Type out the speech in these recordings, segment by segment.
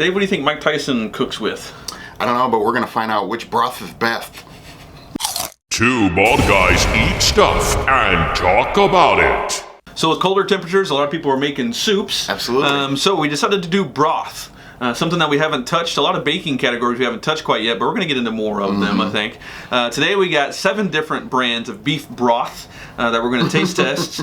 Dave, what do you think Mike Tyson cooks with? I don't know, but we're going to find out which broth is best. Two bald guys eat stuff and talk about it. So with colder temperatures, a lot of people are making soups. Absolutely. So we decided to do broth. Something that we haven't touched. A lot of baking categories we haven't touched quite yet, but we're going to get into more of them, I think. Today we got 7 different brands of beef broth that we're going to taste test.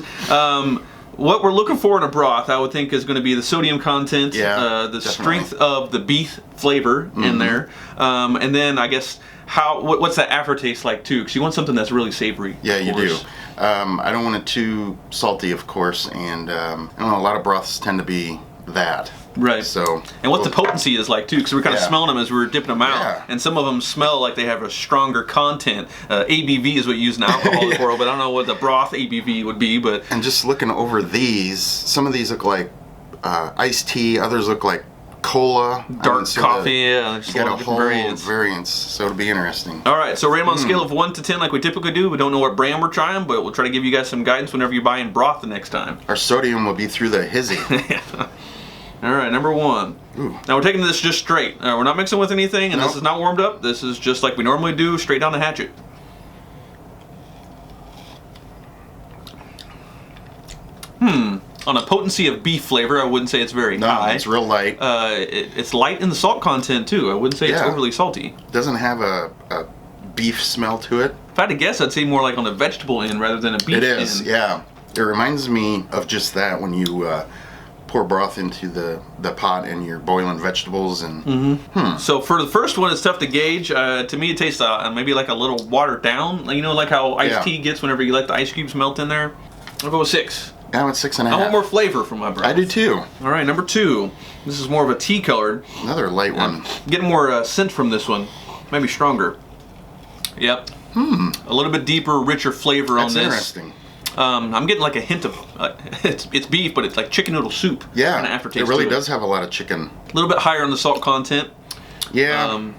What we're looking for in a broth, I would think, is going to be the sodium content, the definitely. strength of the beef flavor in there, and then I guess what's that aftertaste like too? Because you want something that's really savory. Yeah, you do. I don't want it too salty, of course, and I don't know, a lot of broths tend to be that. Right. So, and what the potency is like too, because we're kind of smelling them as we were dipping them out, and some of them smell like they have a stronger content. ABV is what you use in the alcoholic world, but I don't know what the broth ABV would be. But and just looking over these, some of these look like iced tea, others look like cola, dark coffee. Yeah, you got a whole variants, so it'll be interesting. All right, so rate them on a scale of 1 to 10, like we typically do. We don't know what brand we're trying, but we'll try to give you guys some guidance whenever you're buying broth the next time. Our sodium will be through the hizzy. All right, number 1. Ooh. Now we're taking this just straight. We're not mixing with anything, and this is not warmed up. This is just like we normally do, straight down the hatchet. On a potency of beef flavor, I wouldn't say it's very high. It's real light. It's light in the salt content too. I wouldn't say it's overly salty. Doesn't have a beef smell to it. If I had to guess, I'd say more like on the vegetable end rather than a beef end. It is, yeah. It reminds me of just that when you pour broth into the pot and you're boiling vegetables and. So for the first one, it's tough to gauge. To me, it tastes maybe like a little watered down. You know, like how iced tea gets whenever you let the ice cubes melt in there. I'll go with 6. I went 6.5. I want more flavor from my broth. I do too. All right, number 2. This is more of a tea colored. Another light one. Getting more scent from this one. Maybe stronger. Yep. A little bit deeper, richer flavor on this. Interesting. I'm getting like a hint of it's beef, but it's like chicken noodle soup. Yeah, kind of aftertaste. it really does have a lot of chicken. A little bit higher on the salt content. Yeah.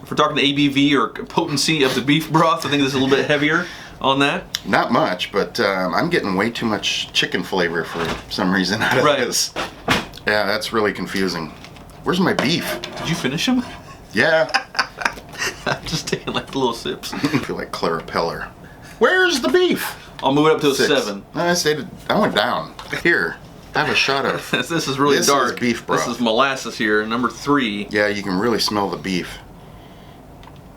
If we're talking ABV or potency of the beef broth, I think this is a little bit heavier on that. Not much, but I'm getting way too much chicken flavor for some reason out of this. Yeah, that's really confusing. Where's my beef? Did you finish them? Yeah. I'm just taking like little sips. I feel like Clara Peller. Where's the beef? I'll move it up to a 6. 7. I went down. Here, I have a shot of. This is really dark. Is beef broth. This is molasses here, number 3. Yeah, you can really smell the beef.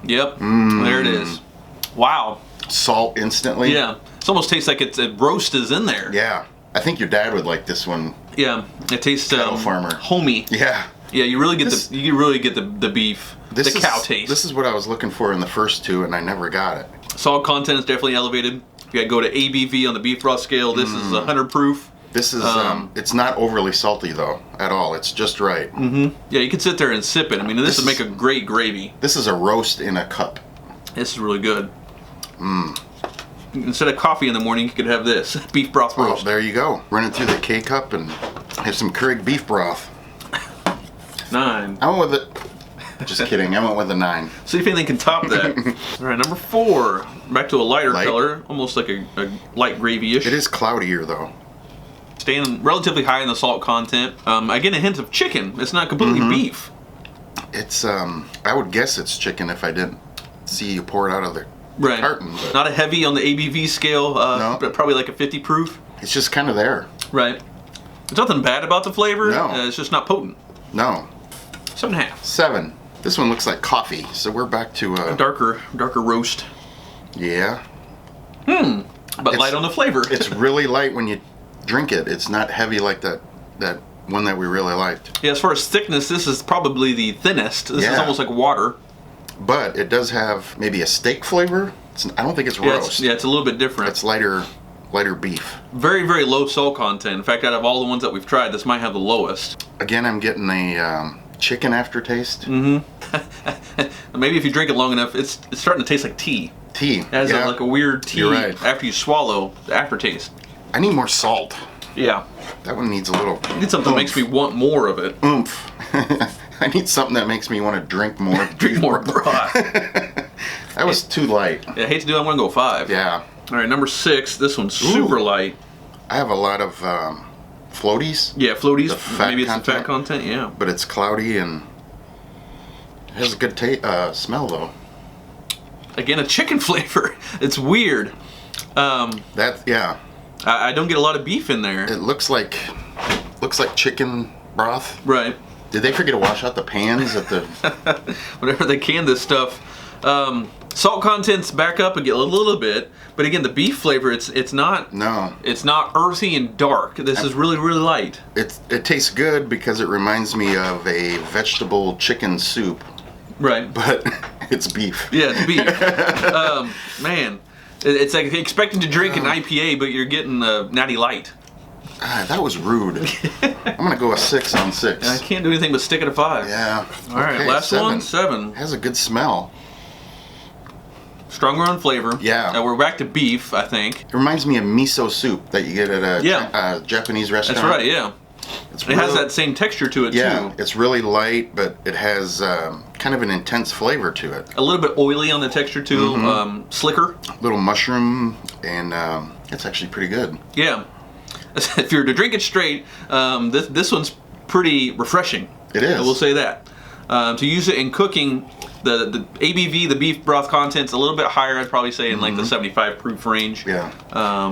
Yep, there it is. Wow. Salt instantly. Yeah, it almost tastes like a roast is in there. Yeah, I think your dad would like this one. Yeah, it tastes farmer. homey. Yeah. Yeah, you really get the beef, the cow taste. This is what I was looking for in the first 2, and I never got it. Salt content is definitely elevated. You got to go to ABV on the beef broth scale. This is 100 proof. This is it's not overly salty though at all. It's just right. Yeah, you could sit there and sip it. I mean, this would make a great gravy. This is a roast in a cup. This is really good. Instead of coffee in the morning, you could have this beef broth roast. Oh, there you go. Run it through the K-cup and have some Keurig beef broth. 9. I went with it. Just kidding. I went with a 9. See if anything can top that. All right, number 4. Back to a lighter color, almost like a light gravy-ish. It is cloudier though. Staying relatively high in the salt content. I get a hint of chicken. It's not completely beef. It's I would guess it's chicken if I didn't see you pour it out of the carton. But not a heavy on the ABV scale. No. But probably like a 50 proof. It's just kind of there. Right. There's nothing bad about the flavor. No. It's just not potent. No. 7.5. 7. This one looks like coffee, so we're back to a darker roast. Yeah. But light on the flavor. It's really light when you drink it. It's not heavy like that one that we really liked. Yeah, as far as thickness, this is probably the thinnest. This is almost like water. But it does have maybe a steak flavor. I don't think it's roast. It's a little bit different. It's lighter beef. Very, very low salt content. In fact, out of all the ones that we've tried, this might have the lowest. Again, I'm getting a chicken aftertaste. Maybe if you drink it long enough, it's starting to taste like tea. Tea. It has like a weird tea after you swallow the aftertaste. I need more salt. Yeah. That one needs a little. I need something that makes me want more of it. Oomph. I need something that makes me want to drink more. Drink more broth. That was too light. Yeah, I hate to do it. I'm going to go 5. Yeah. All right, number 6. This one's super light. I have a lot of floaties. Yeah, floaties. The fat Maybe it's the content. fat content. Yeah. But it's cloudy and it has a good smell though. Again, a chicken flavor. It's weird. Yeah. I don't get a lot of beef in there. It looks like chicken broth. Right. Did they forget to wash out the pans at the? Whenever they can this stuff. Salt content's back up again a little bit, but again, the beef flavor, it's not. No. It's not earthy and dark. This is really, really light. It tastes good because it reminds me of a vegetable chicken soup. Right. But it's beef. Yeah, it's beef. Man, it's like expecting to drink an IPA, but you're getting a natty light. That was rude. I'm gonna go a 6 on 6. I can't do anything but stick it a 5. Yeah. All right, Okay, last 7. one, 7. Has a good smell. Stronger on flavor. Yeah. We're back to beef, I think. It reminds me of miso soup that you get at a Japanese restaurant. That's right. Yeah. It has that same texture to it too. It's really light, but it has kind of an intense flavor to it. A little bit oily on the texture too. Slicker. Little mushroom, and it's actually pretty good. Yeah. If you're to drink it straight, this one's pretty refreshing. It is. I will say that. To use it in cooking, the ABV, the beef broth content's a little bit higher. I'd probably say in like the 75 proof range. Yeah.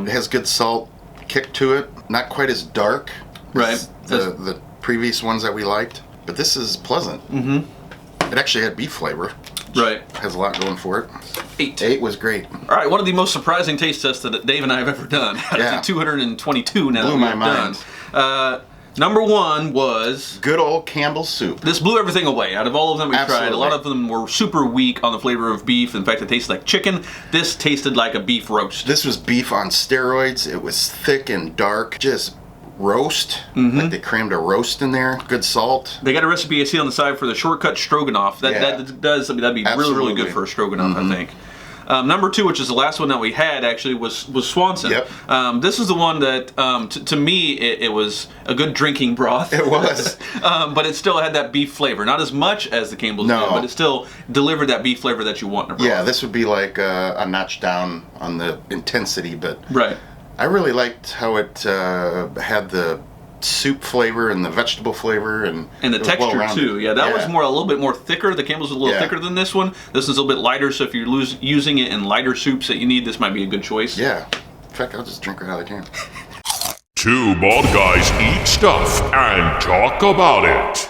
It has good salt kick to it. Not quite as dark. Right. As the previous ones that we liked, but this is pleasant. It actually had beef flavor. Right. Has a lot going for it. 8. 8 was great. All right, one of the most surprising taste tests that Dave and I have ever done. Yeah. 222 now. Blew that my we've mind. done. Number 1 was Good old Campbell's soup. this blew everything away. Out of all of them we tried, a Absolutely. lot of them were super weak on the flavor of beef. In fact, it tasted like chicken. This tasted like a beef roast. This was beef on steroids. It was thick and dark. Just roast. Like they crammed a roast in there. Good salt. They got a recipe I see on the side for the shortcut stroganoff. That'd be really, really good Absolutely. for a stroganoff, I think. Number 2, which is the last one that we had, actually was Swanson. Yep. This is the one that, to me, it was a good drinking broth. It was. But it still had that beef flavor. Not as much as the Campbell's No. did, but it still delivered that beef flavor that you want in a broth. Yeah, this would be like a notch down on the intensity, but Right. I really liked how it had the soup flavor and the vegetable flavor and the it was texture well-rounded. too. Yeah, that was more a little bit more thicker. The Campbell's was a little thicker than this one. This is a little bit lighter, so if you're using it in lighter soups that you need, this might be a good choice. Yeah. In fact, I'll just drink right out of the can. 2 bald guys eat stuff and talk about it.